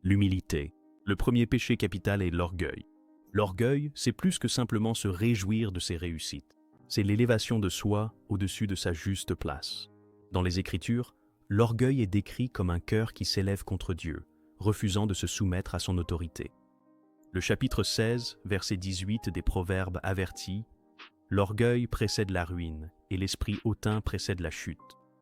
L'humilité. Le premier péché capital est l'orgueil. L'orgueil, c'est plus que simplement se réjouir de ses réussites. C'est l'élévation de soi au-dessus de sa juste place. Dans les Écritures, l'orgueil est décrit comme un cœur qui s'élève contre Dieu, refusant de se soumettre à son autorité. Le chapitre 16, verset 18 des Proverbes avertit « L'orgueil précède la ruine, et l'esprit hautain précède la chute.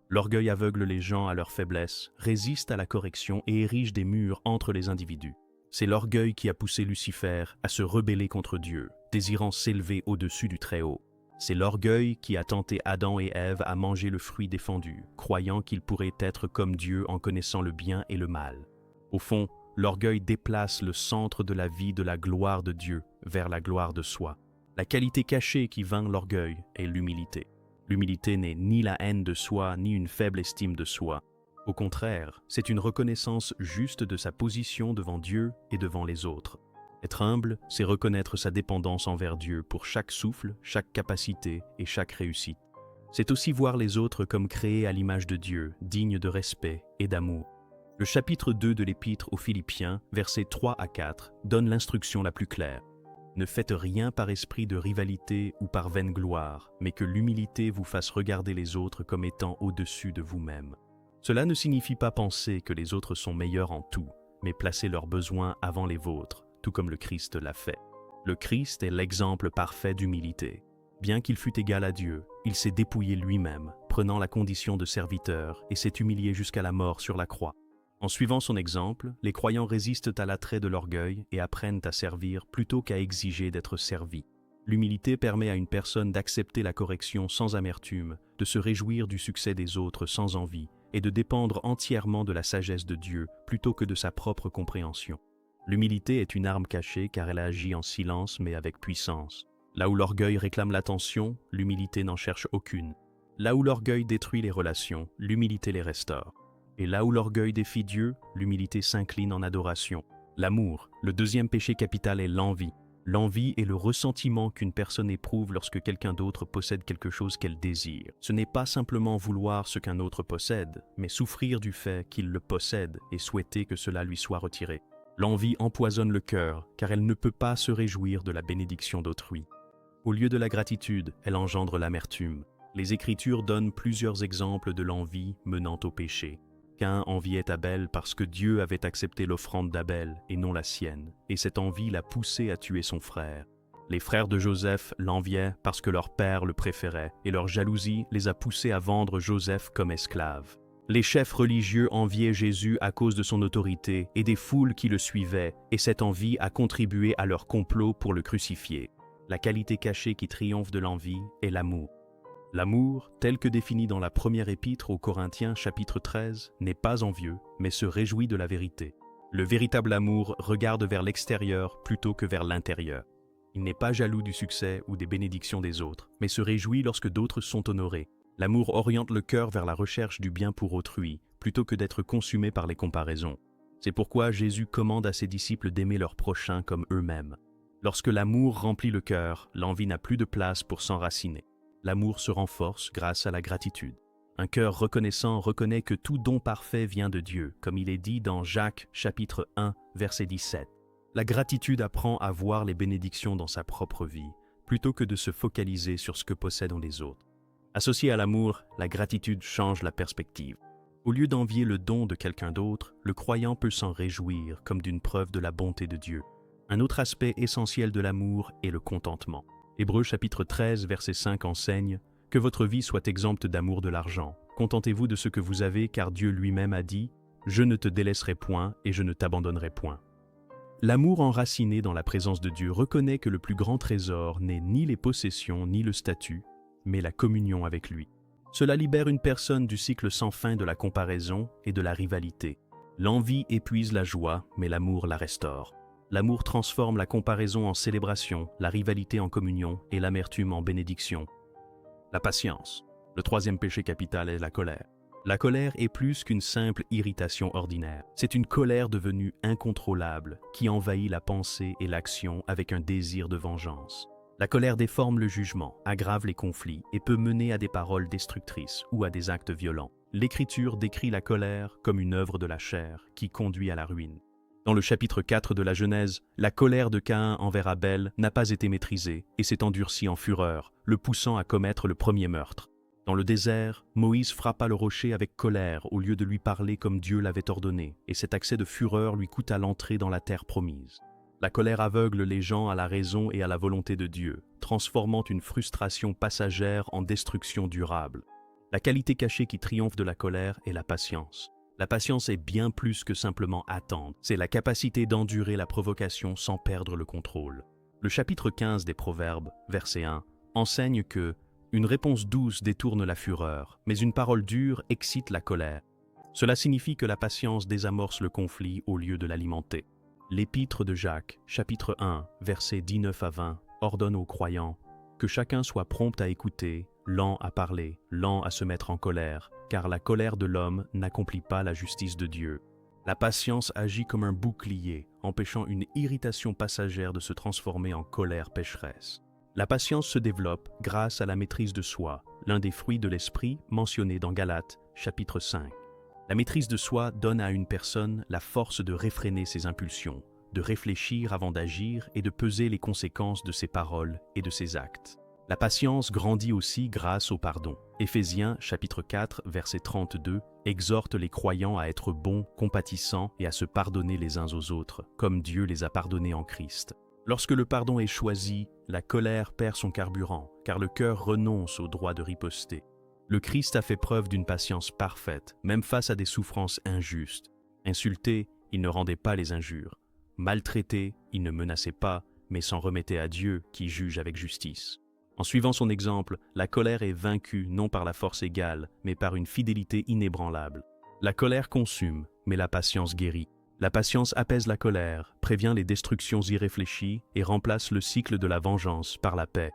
L'orgueil aveugle les gens à leur faiblesse, résiste à la correction et érige des murs entre les individus. C'est l'orgueil qui a poussé Lucifer à se rebeller contre Dieu, désirant s'élever au-dessus du Très-Haut. C'est l'orgueil qui a tenté Adam et Ève à manger le fruit défendu, croyant qu'ils pourraient être comme Dieu en connaissant le bien et le mal. Au fond, l'orgueil déplace le centre de la vie de la gloire de Dieu vers la gloire de soi. La qualité cachée qui vainc l'orgueil est l'humilité. L'humilité n'est ni la haine de soi, ni une faible estime de soi. Au contraire, c'est une reconnaissance juste de sa position devant Dieu et devant les autres. Être humble, c'est reconnaître sa dépendance envers Dieu pour chaque souffle, chaque capacité et chaque réussite. C'est aussi voir les autres comme créés à l'image de Dieu, dignes de respect et d'amour. Le chapitre 2 de l'Épître aux Philippiens, versets 3 à 4, donne l'instruction la plus claire. Ne faites rien par esprit de rivalité ou par vaine gloire, mais que l'humilité vous fasse regarder les autres comme étant au-dessus de vous-même. Cela ne signifie pas penser que les autres sont meilleurs en tout, mais placer leurs besoins avant les vôtres, tout comme le Christ l'a fait. Le Christ est l'exemple parfait d'humilité. Bien qu'il fût égal à Dieu, il s'est dépouillé lui-même, prenant la condition de serviteur et s'est humilié jusqu'à la mort sur la croix. En suivant son exemple, les croyants résistent à l'attrait de l'orgueil et apprennent à servir plutôt qu'à exiger d'être servis. L'humilité permet à une personne d'accepter la correction sans amertume, de se réjouir du succès des autres sans envie et de dépendre entièrement de la sagesse de Dieu plutôt que de sa propre compréhension. L'humilité est une arme cachée car elle agit en silence mais avec puissance. Là où l'orgueil réclame l'attention, l'humilité n'en cherche aucune. Là où l'orgueil détruit les relations, l'humilité les restaure. Et là où l'orgueil défie Dieu, l'humilité s'incline en adoration. L'amour, le deuxième péché capital est l'envie. L'envie est le ressentiment qu'une personne éprouve lorsque quelqu'un d'autre possède quelque chose qu'elle désire. Ce n'est pas simplement vouloir ce qu'un autre possède, mais souffrir du fait qu'il le possède et souhaiter que cela lui soit retiré. L'envie empoisonne le cœur, car elle ne peut pas se réjouir de la bénédiction d'autrui. Au lieu de la gratitude, elle engendre l'amertume. Les Écritures donnent plusieurs exemples de l'envie menant au péché. Caïn enviait Abel parce que Dieu avait accepté l'offrande d'Abel et non la sienne, et cette envie l'a poussé à tuer son frère. Les frères de Joseph l'enviaient parce que leur père le préférait, et leur jalousie les a poussés à vendre Joseph comme esclave. Les chefs religieux enviaient Jésus à cause de son autorité et des foules qui le suivaient, et cette envie a contribué à leur complot pour le crucifier. La qualité cachée qui triomphe de l'envie est l'amour. L'amour, tel que défini dans la première épître aux Corinthiens chapitre 13, n'est pas envieux, mais se réjouit de la vérité. Le véritable amour regarde vers l'extérieur plutôt que vers l'intérieur. Il n'est pas jaloux du succès ou des bénédictions des autres, mais se réjouit lorsque d'autres sont honorés. L'amour oriente le cœur vers la recherche du bien pour autrui, plutôt que d'être consumé par les comparaisons. C'est pourquoi Jésus commande à ses disciples d'aimer leurs prochains comme eux-mêmes. Lorsque l'amour remplit le cœur, l'envie n'a plus de place pour s'enraciner. L'amour se renforce grâce à la gratitude. Un cœur reconnaissant reconnaît que tout don parfait vient de Dieu, comme il est dit dans Jacques chapitre 1, verset 17. La gratitude apprend à voir les bénédictions dans sa propre vie, plutôt que de se focaliser sur ce que possèdent les autres. Associée à l'amour, la gratitude change la perspective. Au lieu d'envier le don de quelqu'un d'autre, le croyant peut s'en réjouir comme d'une preuve de la bonté de Dieu. Un autre aspect essentiel de l'amour est le contentement. Hébreux chapitre 13, verset 5 enseigne « Que votre vie soit exempte d'amour de l'argent. Contentez-vous de ce que vous avez, car Dieu lui-même a dit « Je ne te délaisserai point et je ne t'abandonnerai point ». L'amour enraciné dans la présence de Dieu reconnaît que le plus grand trésor n'est ni les possessions ni le statut, mais la communion avec lui. Cela libère une personne du cycle sans fin de la comparaison et de la rivalité. L'envie épuise la joie, mais l'amour la restaure. L'amour transforme la comparaison en célébration, la rivalité en communion et l'amertume en bénédiction. La patience. Le troisième péché capital est la colère. La colère est plus qu'une simple irritation ordinaire. C'est une colère devenue incontrôlable qui envahit la pensée et l'action avec un désir de vengeance. La colère déforme le jugement, aggrave les conflits et peut mener à des paroles destructrices ou à des actes violents. L'Écriture décrit la colère comme une œuvre de la chair qui conduit à la ruine. Dans le chapitre 4 de la Genèse, la colère de Caïn envers Abel n'a pas été maîtrisée et s'est endurcie en fureur, le poussant à commettre le premier meurtre. Dans le désert, Moïse frappa le rocher avec colère au lieu de lui parler comme Dieu l'avait ordonné, et cet accès de fureur lui coûta l'entrée dans la terre promise. La colère aveugle les gens à la raison et à la volonté de Dieu, transformant une frustration passagère en destruction durable. La qualité cachée qui triomphe de la colère est la patience. La patience est bien plus que simplement attendre, c'est la capacité d'endurer la provocation sans perdre le contrôle. Le chapitre 15 des Proverbes, verset 1, enseigne que « Une réponse douce détourne la fureur, mais une parole dure excite la colère. » Cela signifie que la patience désamorce le conflit au lieu de l'alimenter. L'Épître de Jacques, chapitre 1, versets 19 à 20, ordonne aux croyants que chacun soit prompt à écouter, lent à parler, lent à se mettre en colère, car la colère de l'homme n'accomplit pas la justice de Dieu. La patience agit comme un bouclier, empêchant une irritation passagère de se transformer en colère pécheresse. La patience se développe grâce à la maîtrise de soi, l'un des fruits de l'esprit mentionné dans Galates, chapitre 5. La maîtrise de soi donne à une personne la force de réfréner ses impulsions, de réfléchir avant d'agir et de peser les conséquences de ses paroles et de ses actes. La patience grandit aussi grâce au pardon. Éphésiens chapitre 4, verset 32, exhorte les croyants à être bons, compatissants et à se pardonner les uns aux autres, comme Dieu les a pardonnés en Christ. Lorsque le pardon est choisi, la colère perd son carburant, car le cœur renonce au droit de riposter. Le Christ a fait preuve d'une patience parfaite, même face à des souffrances injustes. Insulté, il ne rendait pas les injures. Maltraité, il ne menaçait pas, mais s'en remettait à Dieu qui juge avec justice. En suivant son exemple, la colère est vaincue non par la force égale, mais par une fidélité inébranlable. La colère consume, mais la patience guérit. La patience apaise la colère, prévient les destructions irréfléchies et remplace le cycle de la vengeance par la paix.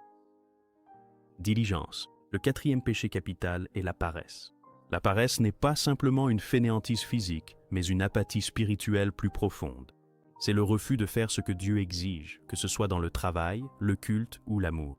Diligence. Le quatrième péché capital est la paresse. La paresse n'est pas simplement une fainéantise physique, mais une apathie spirituelle plus profonde. C'est le refus de faire ce que Dieu exige, que ce soit dans le travail, le culte ou l'amour.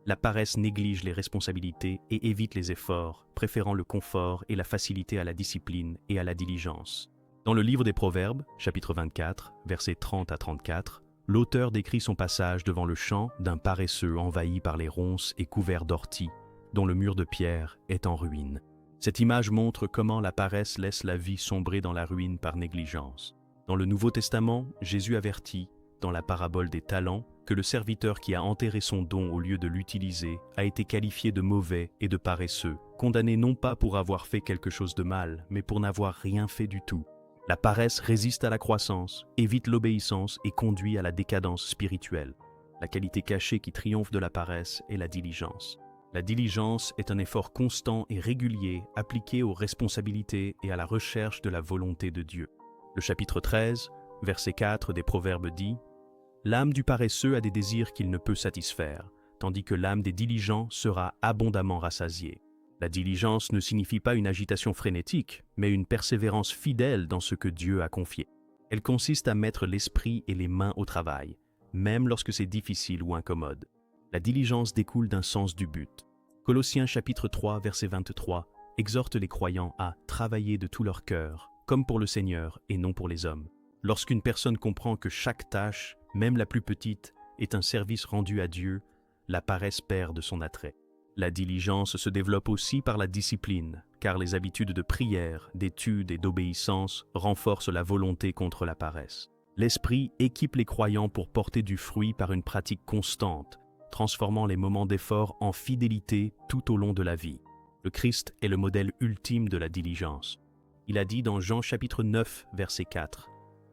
La paresse néglige les responsabilités et évite les efforts, préférant le confort et la facilité à la discipline et à la diligence. Dans le livre des Proverbes, chapitre 24, versets 30 à 34, l'auteur décrit son passage devant le champ d'un paresseux envahi par les ronces et couvert d'orties, dont le mur de pierre est en ruine. Cette image montre comment la paresse laisse la vie sombrer dans la ruine par négligence. Dans le Nouveau Testament, Jésus avertit, dans la parabole des talents, que le serviteur qui a enterré son don au lieu de l'utiliser a été qualifié de mauvais et de paresseux, condamné non pas pour avoir fait quelque chose de mal, mais pour n'avoir rien fait du tout. La paresse résiste à la croissance, évite l'obéissance et conduit à la décadence spirituelle. La qualité cachée qui triomphe de la paresse est la diligence. La diligence est un effort constant et régulier appliqué aux responsabilités et à la recherche de la volonté de Dieu. Le chapitre 13, verset 4 des Proverbes dit « L'âme du paresseux a des désirs qu'il ne peut satisfaire, tandis que l'âme des diligents sera abondamment rassasiée. » La diligence ne signifie pas une agitation frénétique, mais une persévérance fidèle dans ce que Dieu a confié. Elle consiste à mettre l'esprit et les mains au travail, même lorsque c'est difficile ou incommode. La diligence découle d'un sens du but. Colossiens chapitre 3, verset 23, exhorte les croyants à travailler de tout leur cœur, comme pour le Seigneur et non pour les hommes. Lorsqu'une personne comprend que chaque tâche, même la plus petite, est un service rendu à Dieu, la paresse perd de son attrait. La diligence se développe aussi par la discipline, car les habitudes de prière, d'étude et d'obéissance renforcent la volonté contre la paresse. L'Esprit équipe les croyants pour porter du fruit par une pratique constante, transformant les moments d'effort en fidélité tout au long de la vie. Le Christ est le modèle ultime de la diligence. Il a dit dans Jean chapitre 9, verset 4,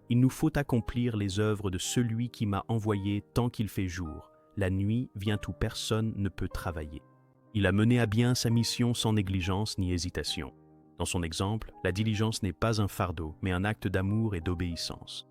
« Il nous faut accomplir les œuvres de celui qui m'a envoyé tant qu'il fait jour. La nuit vient où personne ne peut travailler. » Il a mené à bien sa mission sans négligence ni hésitation. Dans son exemple, la diligence n'est pas un fardeau, mais un acte d'amour et d'obéissance.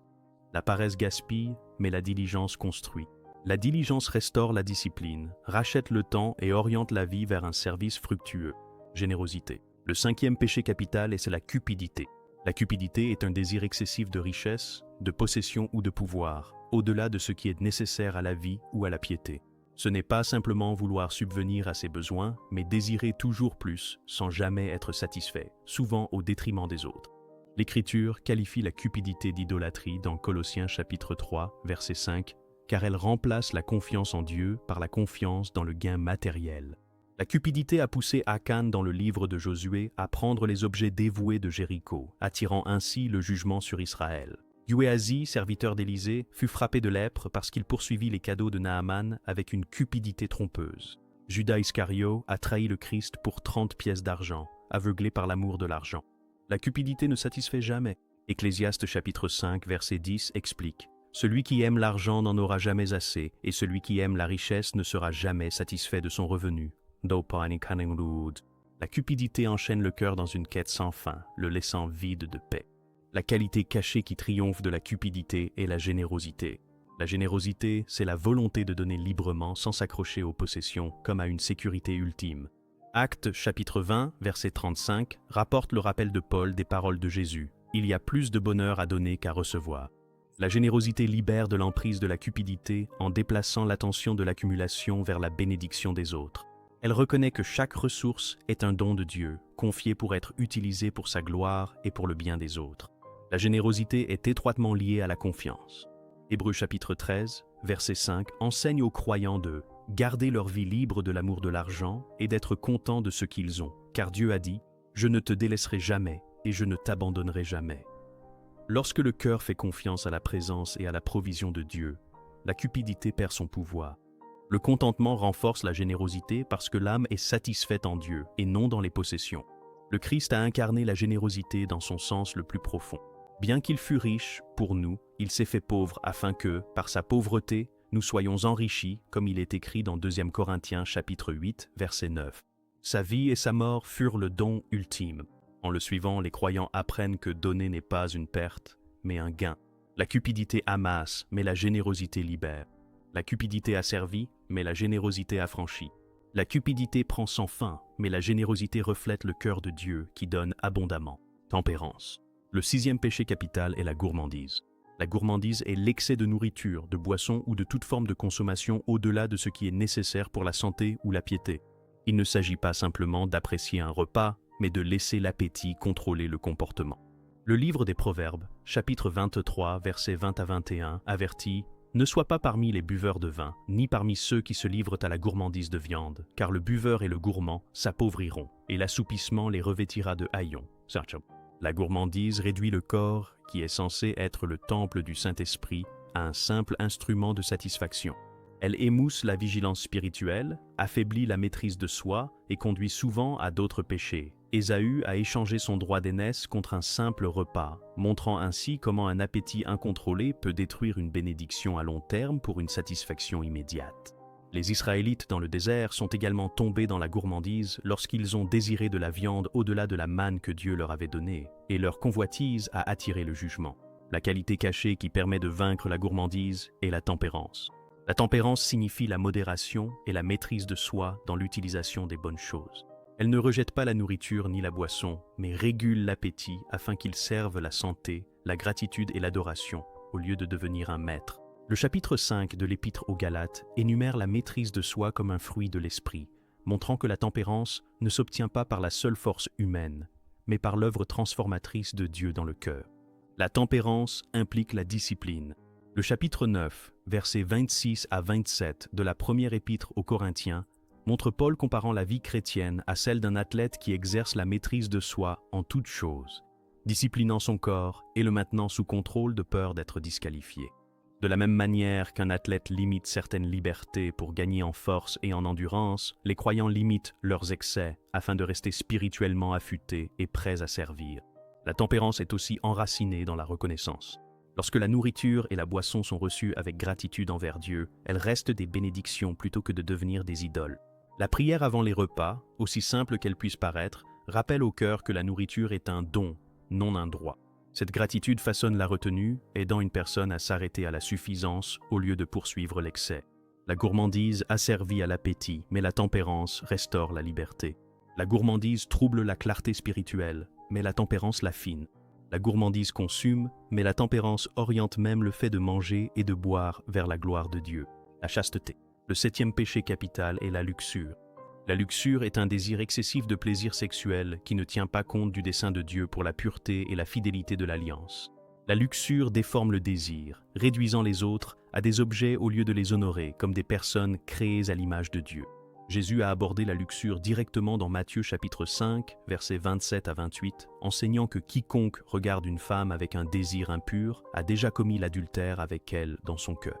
La paresse gaspille, mais la diligence construit. La diligence restaure la discipline, rachète le temps et oriente la vie vers un service fructueux. Générosité. Le cinquième péché capital c'est la cupidité. La cupidité est un désir excessif de richesse, de possession ou de pouvoir, au-delà de ce qui est nécessaire à la vie ou à la piété. Ce n'est pas simplement vouloir subvenir à ses besoins, mais désirer toujours plus, sans jamais être satisfait, souvent au détriment des autres. L'Écriture qualifie la cupidité d'idolâtrie dans Colossiens chapitre 3, verset 5, car elle remplace la confiance en Dieu par la confiance dans le gain matériel. La cupidité a poussé Akan dans le livre de Josué à prendre les objets dévoués de Jéricho, attirant ainsi le jugement sur Israël. Géhazi, serviteur d'Élisée, fut frappé de lèpre parce qu'il poursuivit les cadeaux de Naaman avec une cupidité trompeuse. Judas Iscario a trahi le Christ pour 30 pièces d'argent, aveuglé par l'amour de l'argent. La cupidité ne satisfait jamais. Ecclésiaste chapitre 5, verset 10 explique « Celui qui aime l'argent n'en aura jamais assez, et celui qui aime la richesse ne sera jamais satisfait de son revenu. » La cupidité enchaîne le cœur dans une quête sans fin, le laissant vide de paix. La qualité cachée qui triomphe de la cupidité est la générosité. La générosité, c'est la volonté de donner librement sans s'accrocher aux possessions, comme à une sécurité ultime. Actes chapitre 20, verset 35, rapporte le rappel de Paul des paroles de Jésus. Il y a plus de bonheur à donner qu'à recevoir. La générosité libère de l'emprise de la cupidité en déplaçant l'attention de l'accumulation vers la bénédiction des autres. Elle reconnaît que chaque ressource est un don de Dieu, confié pour être utilisé pour sa gloire et pour le bien des autres. La générosité est étroitement liée à la confiance. Hébreux chapitre 13, verset 5 enseigne aux croyants de garder leur vie libre de l'amour de l'argent et d'être contents de ce qu'ils ont, car Dieu a dit « Je ne te délaisserai jamais et je ne t'abandonnerai jamais ». Lorsque le cœur fait confiance à la présence et à la provision de Dieu, la cupidité perd son pouvoir. Le contentement renforce la générosité parce que l'âme est satisfaite en Dieu et non dans les possessions. Le Christ a incarné la générosité dans son sens le plus profond. Bien qu'il fût riche, pour nous, il s'est fait pauvre afin que, par sa pauvreté, nous soyons enrichis, comme il est écrit dans 2 Corinthiens chapitre 8, verset 9. Sa vie et sa mort furent le don ultime. En le suivant, les croyants apprennent que donner n'est pas une perte, mais un gain. La cupidité amasse, mais la générosité libère. La cupidité asservit, mais la générosité affranchit. La cupidité prend sans fin, mais la générosité reflète le cœur de Dieu qui donne abondamment. Tempérance. Le 6e péché capital est la gourmandise. La gourmandise est l'excès de nourriture, de boisson ou de toute forme de consommation au-delà de ce qui est nécessaire pour la santé ou la piété. Il ne s'agit pas simplement d'apprécier un repas, mais de laisser l'appétit contrôler le comportement. Le livre des Proverbes, chapitre 23, versets 20 à 21, avertit « Ne sois pas parmi les buveurs de vin, ni parmi ceux qui se livrent à la gourmandise de viande, car le buveur et le gourmand s'appauvriront, et l'assoupissement les revêtira de haillons. » La gourmandise réduit le corps, qui est censé être le temple du Saint-Esprit, à un simple instrument de satisfaction. Elle émousse la vigilance spirituelle, affaiblit la maîtrise de soi et conduit souvent à d'autres péchés. Ésaü a échangé son droit d'aînesse contre un simple repas, montrant ainsi comment un appétit incontrôlé peut détruire une bénédiction à long terme pour une satisfaction immédiate. Les Israélites dans le désert sont également tombés dans la gourmandise lorsqu'ils ont désiré de la viande au-delà de la manne que Dieu leur avait donnée, et leur convoitise a attiré le jugement. La qualité cachée qui permet de vaincre la gourmandise est la tempérance. La tempérance signifie la modération et la maîtrise de soi dans l'utilisation des bonnes choses. Elle ne rejette pas la nourriture ni la boisson, mais régule l'appétit afin qu'il serve la santé, la gratitude et l'adoration, au lieu de devenir un maître. Le chapitre 5 de l'Épître aux Galates énumère la maîtrise de soi comme un fruit de l'esprit, montrant que la tempérance ne s'obtient pas par la seule force humaine, mais par l'œuvre transformatrice de Dieu dans le cœur. La tempérance implique la discipline. Le chapitre 9, versets 26 à 27 de la première épître aux Corinthiens montre Paul comparant la vie chrétienne à celle d'un athlète qui exerce la maîtrise de soi en toutes choses, disciplinant son corps et le maintenant sous contrôle de peur d'être disqualifié. De la même manière qu'un athlète limite certaines libertés pour gagner en force et en endurance, les croyants limitent leurs excès afin de rester spirituellement affûtés et prêts à servir. La tempérance est aussi enracinée dans la reconnaissance. Lorsque la nourriture et la boisson sont reçues avec gratitude envers Dieu, elles restent des bénédictions plutôt que de devenir des idoles. La prière avant les repas, aussi simple qu'elle puisse paraître, rappelle au cœur que la nourriture est un don, non un droit. Cette gratitude façonne la retenue, aidant une personne à s'arrêter à la suffisance au lieu de poursuivre l'excès. La gourmandise asservit à l'appétit, mais la tempérance restaure la liberté. La gourmandise trouble la clarté spirituelle, mais la tempérance l'affine. La gourmandise consume, mais la tempérance oriente même le fait de manger et de boire vers la gloire de Dieu. La chasteté. Le 7e péché capital est la luxure. La luxure est un désir excessif de plaisir sexuel qui ne tient pas compte du dessein de Dieu pour la pureté et la fidélité de l'alliance. La luxure déforme le désir, réduisant les autres à des objets au lieu de les honorer comme des personnes créées à l'image de Dieu. Jésus a abordé la luxure directement dans Matthieu chapitre 5, versets 27 à 28, enseignant que quiconque regarde une femme avec un désir impur a déjà commis l'adultère avec elle dans son cœur.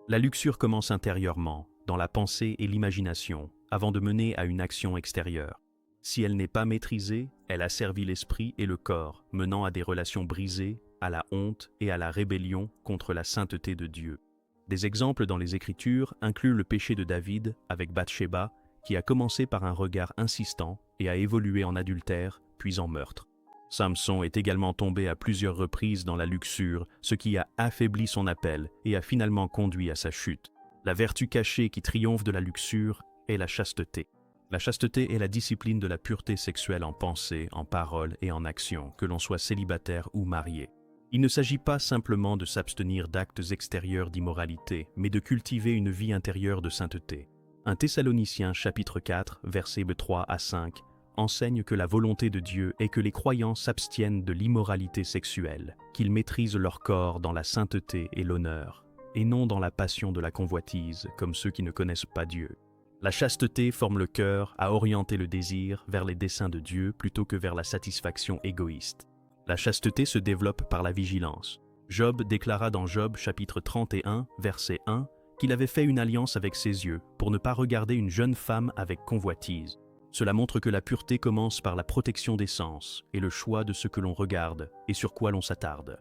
La luxure commence intérieurement, dans la pensée et l'imagination, avant de mener à une action extérieure. Si elle n'est pas maîtrisée, elle asservit l'esprit et le corps, menant à des relations brisées, à la honte et à la rébellion contre la sainteté de Dieu. Des exemples dans les Écritures incluent le péché de David avec Bathsheba, qui a commencé par un regard insistant et a évolué en adultère, puis en meurtre. Samson est également tombé à plusieurs reprises dans la luxure, ce qui a affaibli son appel et a finalement conduit à sa chute. La vertu cachée qui triomphe de la luxure est la chasteté. La chasteté est la discipline de la pureté sexuelle en pensée, en parole et en action, que l'on soit célibataire ou marié. Il ne s'agit pas simplement de s'abstenir d'actes extérieurs d'immoralité, mais de cultiver une vie intérieure de sainteté. 1 Thessaloniciens chapitre 4, versets 3 à 5, enseigne que la volonté de Dieu est que les croyants s'abstiennent de l'immoralité sexuelle, qu'ils maîtrisent leur corps dans la sainteté et l'honneur, et non dans la passion de la convoitise, comme ceux qui ne connaissent pas Dieu. La chasteté forme le cœur à orienter le désir vers les desseins de Dieu plutôt que vers la satisfaction égoïste. La chasteté se développe par la vigilance. Job déclara dans Job chapitre 31, verset 1, qu'il avait fait une alliance avec ses yeux pour ne pas regarder une jeune femme avec convoitise. Cela montre que la pureté commence par la protection des sens et le choix de ce que l'on regarde et sur quoi l'on s'attarde.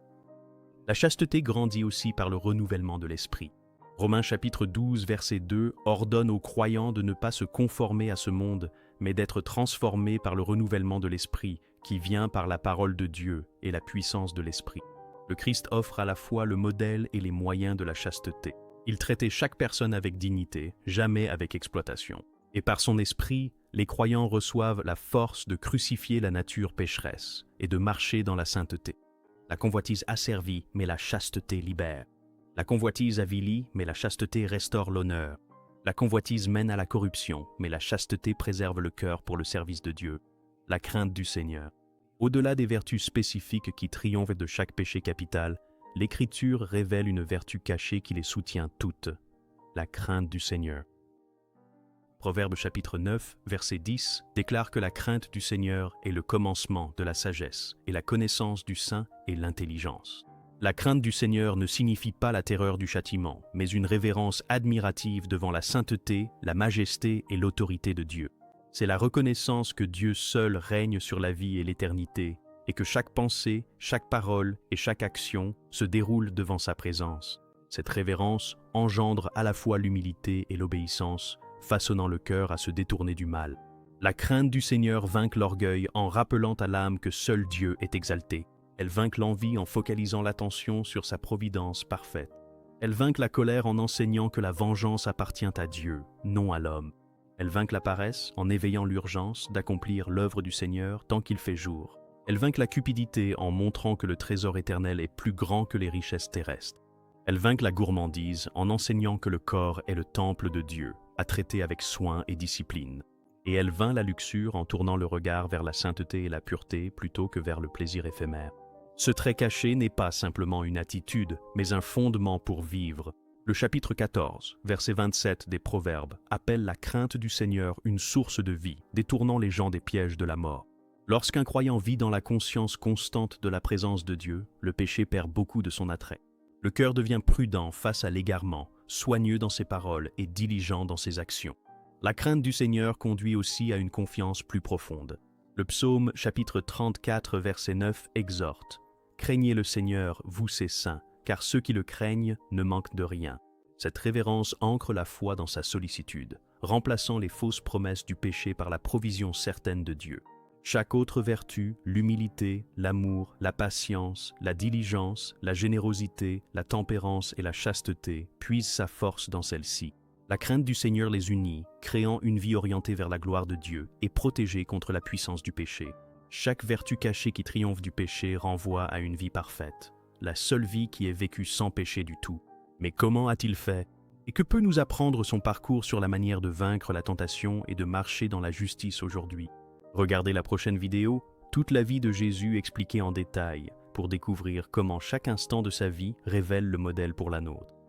La chasteté grandit aussi par le renouvellement de l'esprit. Romains chapitre 12, verset 2 ordonne aux croyants de ne pas se conformer à ce monde, mais d'être transformés par le renouvellement de l'esprit, qui vient par la parole de Dieu et la puissance de l'esprit. Le Christ offre à la fois le modèle et les moyens de la chasteté. Il traitait chaque personne avec dignité, jamais avec exploitation. Et par son esprit, les croyants reçoivent la force de crucifier la nature pécheresse et de marcher dans la sainteté. La convoitise asservit, mais la chasteté libère. La convoitise avilit, mais la chasteté restaure l'honneur. La convoitise mène à la corruption, mais la chasteté préserve le cœur pour le service de Dieu. La crainte du Seigneur. Au-delà des vertus spécifiques qui triomphent de chaque péché capital, l'Écriture révèle une vertu cachée qui les soutient toutes, la crainte du Seigneur. Proverbe chapitre 9, verset 10 déclare que la crainte du Seigneur est le commencement de la sagesse et la connaissance du saint est l'intelligence. La crainte du Seigneur ne signifie pas la terreur du châtiment, mais une révérence admirative devant la sainteté, la majesté et l'autorité de Dieu. C'est la reconnaissance que Dieu seul règne sur la vie et l'éternité, et que chaque pensée, chaque parole et chaque action se déroulent devant sa présence. Cette révérence engendre à la fois l'humilité et l'obéissance, façonnant le cœur à se détourner du mal. La crainte du Seigneur vainc l'orgueil en rappelant à l'âme que seul Dieu est exalté. Elle vainc l'envie en focalisant l'attention sur sa providence parfaite. Elle vainc la colère en enseignant que la vengeance appartient à Dieu, non à l'homme. Elle vainc la paresse en éveillant l'urgence d'accomplir l'œuvre du Seigneur tant qu'il fait jour. Elle vainc la cupidité en montrant que le trésor éternel est plus grand que les richesses terrestres. Elle vainc la gourmandise en enseignant que le corps est le temple de Dieu, à traiter avec soin et discipline. Et elle vainc la luxure en tournant le regard vers la sainteté et la pureté plutôt que vers le plaisir éphémère. Ce trait caché n'est pas simplement une attitude, mais un fondement pour vivre. Le chapitre 14, verset 27 des Proverbes, appelle la crainte du Seigneur une source de vie, détournant les gens des pièges de la mort. Lorsqu'un croyant vit dans la conscience constante de la présence de Dieu, le péché perd beaucoup de son attrait. Le cœur devient prudent face à l'égarement, soigneux dans ses paroles et diligent dans ses actions. La crainte du Seigneur conduit aussi à une confiance plus profonde. Le psaume chapitre 34, verset 9 exhorte « Craignez le Seigneur, vous ses saints, car ceux qui le craignent ne manquent de rien. » Cette révérence ancre la foi dans sa sollicitude, remplaçant les fausses promesses du péché par la provision certaine de Dieu. Chaque autre vertu, l'humilité, l'amour, la patience, la diligence, la générosité, la tempérance et la chasteté, puisent sa force dans celle-ci. La crainte du Seigneur les unit, créant une vie orientée vers la gloire de Dieu et protégée contre la puissance du péché. Chaque vertu cachée qui triomphe du péché renvoie à une vie parfaite, la seule vie qui est vécue sans péché du tout. Mais comment a-t-il fait? Et que peut nous apprendre son parcours sur la manière de vaincre la tentation et de marcher dans la justice aujourd'hui? Regardez la prochaine vidéo, toute la vie de Jésus expliquée en détail, pour découvrir comment chaque instant de sa vie révèle le modèle pour la nôtre.